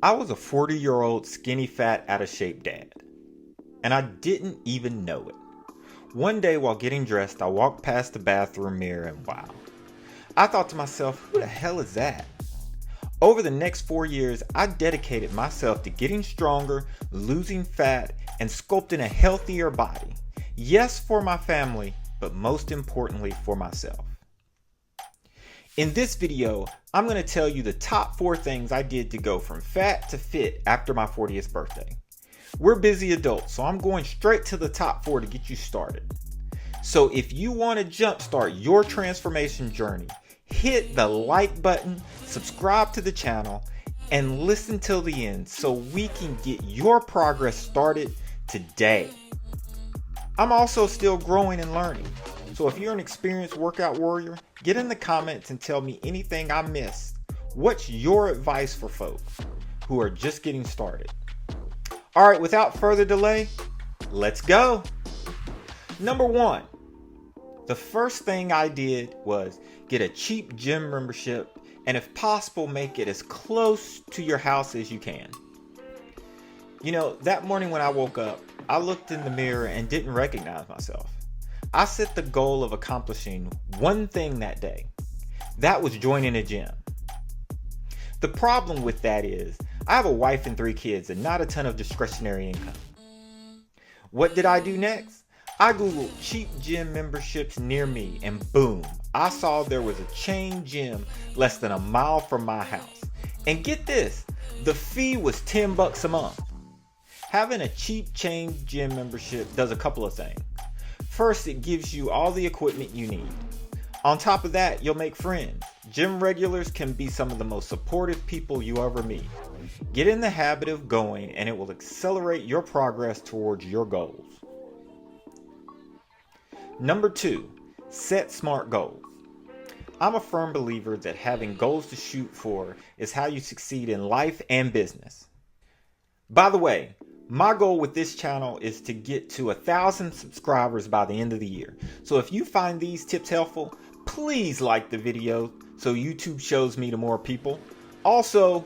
I was a 40-year-old skinny fat out of shape dad, and I didn't even know it. One day while getting dressed, I walked past the bathroom mirror and wow. I thought to myself, who the hell is that? Over the next 4 years, I dedicated myself to getting stronger, losing fat, and sculpting a healthier body. Yes, for my family, but most importantly for myself. In this video, I'm going to tell you the top 4 things I did to go from fat to fit after my 40th birthday. We're busy adults, so I'm going straight to the top 4 to get you started. So if you want to jumpstart your transformation journey, hit the like button, subscribe to the channel, and listen till the end so we can get your progress started today. I'm also still growing and learning. So if you're an experienced workout warrior, get in the comments and tell me anything I missed. What's your advice for folks who are just getting started? All right, without further delay, let's go. Number 1, the first thing I did was get a cheap gym membership and if possible, make it as close to your house as you can. You know, that morning when I woke up, I looked in the mirror and didn't recognize myself. I set the goal of accomplishing one thing that day. That was joining a gym. The problem with that is I have a wife and 3 kids and not a ton of discretionary income. What did I do next? I googled cheap gym memberships near me and boom, I saw there was a chain gym less than a mile from my house. And get this, the fee was $10 a month. Having a cheap chain gym membership does a couple of things. First, it gives you all the equipment you need. On top of that, you'll make friends. Gym regulars can be some of the most supportive people you ever meet. Get in the habit of going and it will accelerate your progress towards your goals. Number 2, set SMART goals. I'm a firm believer that having goals to shoot for is how you succeed in life and business. By the way, my goal with this channel is to get to 1,000 subscribers by the end of the year. So if you find these tips helpful, please like the video so YouTube shows me to more people. Also,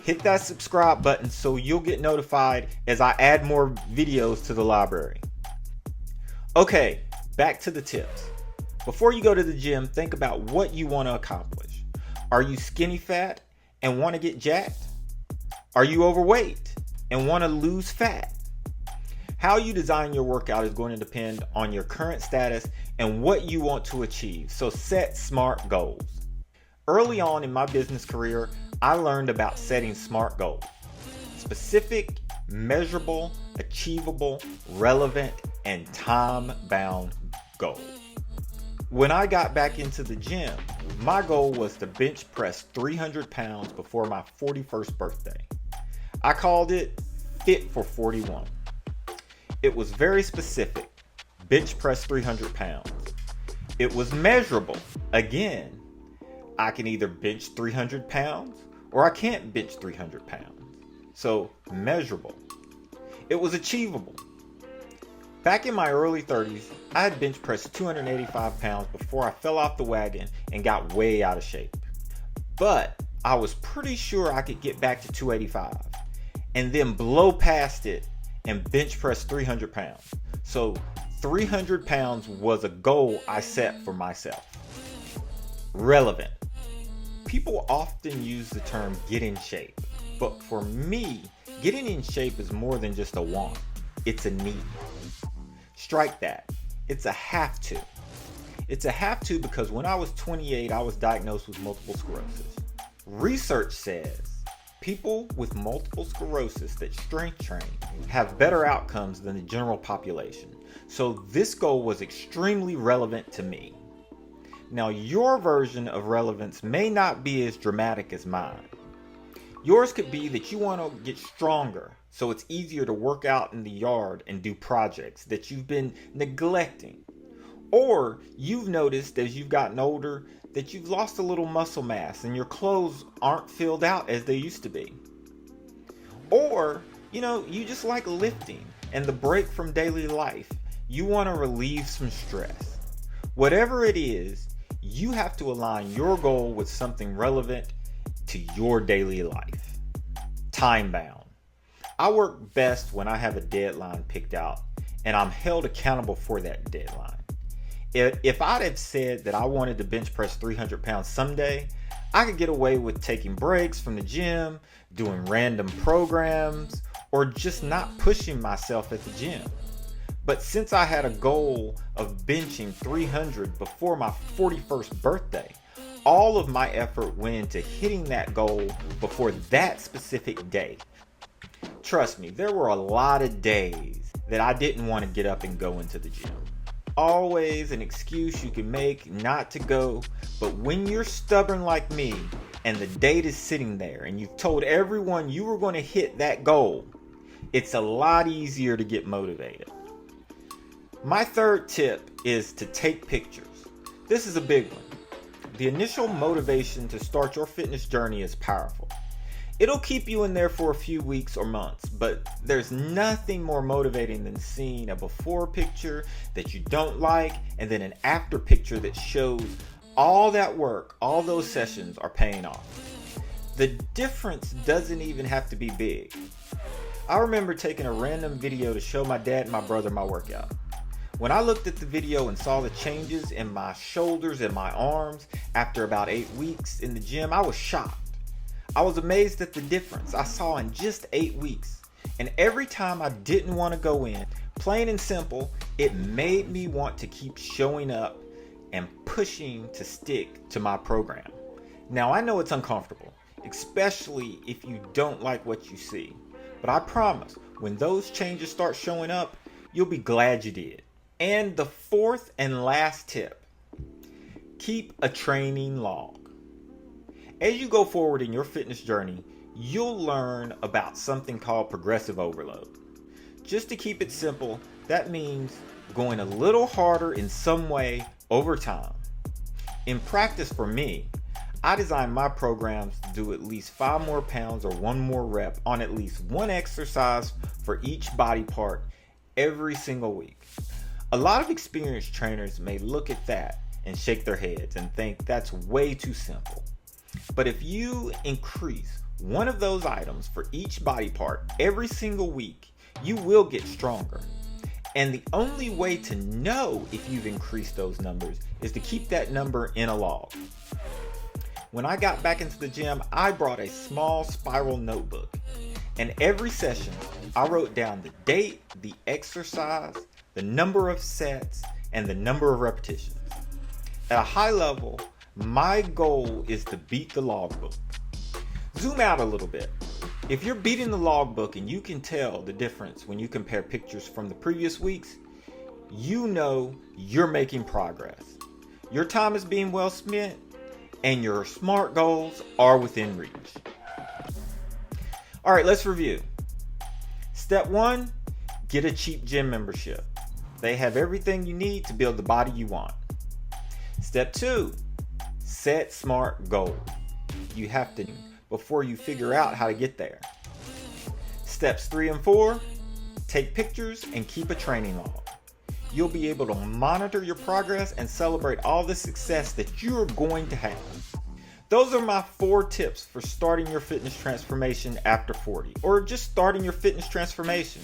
hit that subscribe button so you'll get notified as I add more videos to the library. Okay, back to the tips. Before you go to the gym, think about what you want to accomplish. Are you skinny fat and want to get jacked? Are you overweight and want to lose fat? How you design your workout is going to depend on your current status and what you want to achieve. So set SMART goals. Early on in my business career, I learned about setting SMART goals. Specific, measurable, achievable, relevant, and time-bound goals. When I got back into the gym, my goal was to bench press 300 pounds before my 41st birthday. I called it Fit for 41. It was very specific, bench press 300 pounds. It was measurable. Again, I can either bench 300 pounds or I can't bench 300 pounds. So measurable. It was achievable. Back in my early 30s, I had bench pressed 285 pounds before I fell off the wagon and got way out of shape. But I was pretty sure I could get back to 285 and then blow past it and bench press 300 pounds. So 300 pounds was a goal I set for myself. Relevant. People often use the term get in shape, but for me, getting in shape is more than just a want. It's a need. Strike that. It's a have to. It's a have to because when I was 28, I was diagnosed with multiple sclerosis. Research says people with multiple sclerosis that strength train have better outcomes than the general population. So this goal was extremely relevant to me. Now your version of relevance may not be as dramatic as mine. Yours could be that you want to get stronger so it's easier to work out in the yard and do projects that you've been neglecting. Or you've noticed as you've gotten older that you've lost a little muscle mass and your clothes aren't filled out as they used to be. Or, you just like lifting and the break from daily life. You want to relieve some stress. Whatever it is, you have to align your goal with something relevant to your daily life. time bound. I work best when I have a deadline picked out and I'm held accountable for that deadline. If I'd have said that I wanted to bench press 300 pounds someday, I could get away with taking breaks from the gym, doing random programs, or just not pushing myself at the gym. But since I had a goal of benching 300 before my 41st birthday, all of my effort went into hitting that goal before that specific day. Trust me, there were a lot of days that I didn't want to get up and go into the gym. Always an excuse you can make not to go, but when you're stubborn like me and the date is sitting there and you've told everyone you were going to hit that goal, it's a lot easier to get motivated. My third tip is to take pictures. This is a big one. The initial motivation to start your fitness journey is powerful. It'll keep you in there for a few weeks or months, but there's nothing more motivating than seeing a before picture that you don't like and then an after picture that shows all that work, all those sessions are paying off. The difference doesn't even have to be big. I remember taking a random video to show my dad and my brother my workout. When I looked at the video and saw the changes in my shoulders and my arms after about 8 weeks in the gym, I was shocked. I was amazed at the difference I saw in just 8 weeks. And every time I didn't want to go in, plain and simple, it made me want to keep showing up and pushing to stick to my program. Now I know it's uncomfortable, especially if you don't like what you see. But I promise, when those changes start showing up, you'll be glad you did. And the fourth and last tip, keep a training log. As you go forward in your fitness journey, you'll learn about something called progressive overload. Just to keep it simple, that means going a little harder in some way over time. In practice for me, I design my programs to do at least 5 more pounds or 1 more rep on at least one exercise for each body part every single week. A lot of experienced trainers may look at that and shake their heads and think that's way too simple. But if you increase one of those items for each body part every single week, you will get stronger. And the only way to know if you've increased those numbers is to keep that number in a log. When I got back into the gym, I brought a small spiral notebook. And every session, I wrote down the date, the exercise, the number of sets, and the number of repetitions. At a high level, my goal is to beat the logbook. Zoom out a little bit. If you're beating the logbook and you can tell the difference when you compare pictures from the previous weeks, you know you're making progress. Your time is being well spent and your SMART goals are within reach. All right, let's review. Step 1, get a cheap gym membership. They have everything you need to build the body you want. Step 2, set SMART goals. You have to before you figure out how to get there. Steps 3 and 4, take pictures and keep a training log. You'll be able to monitor your progress and celebrate all the success that you're going to have. Those are my 4 tips for starting your fitness transformation after 40, or just starting your fitness transformation.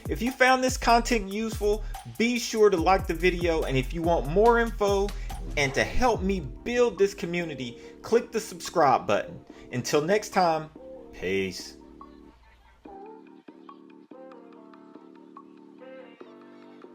If you found this content useful, be sure to like the video, and if you want more info and to help me build this community, click the subscribe button. Until next time, peace.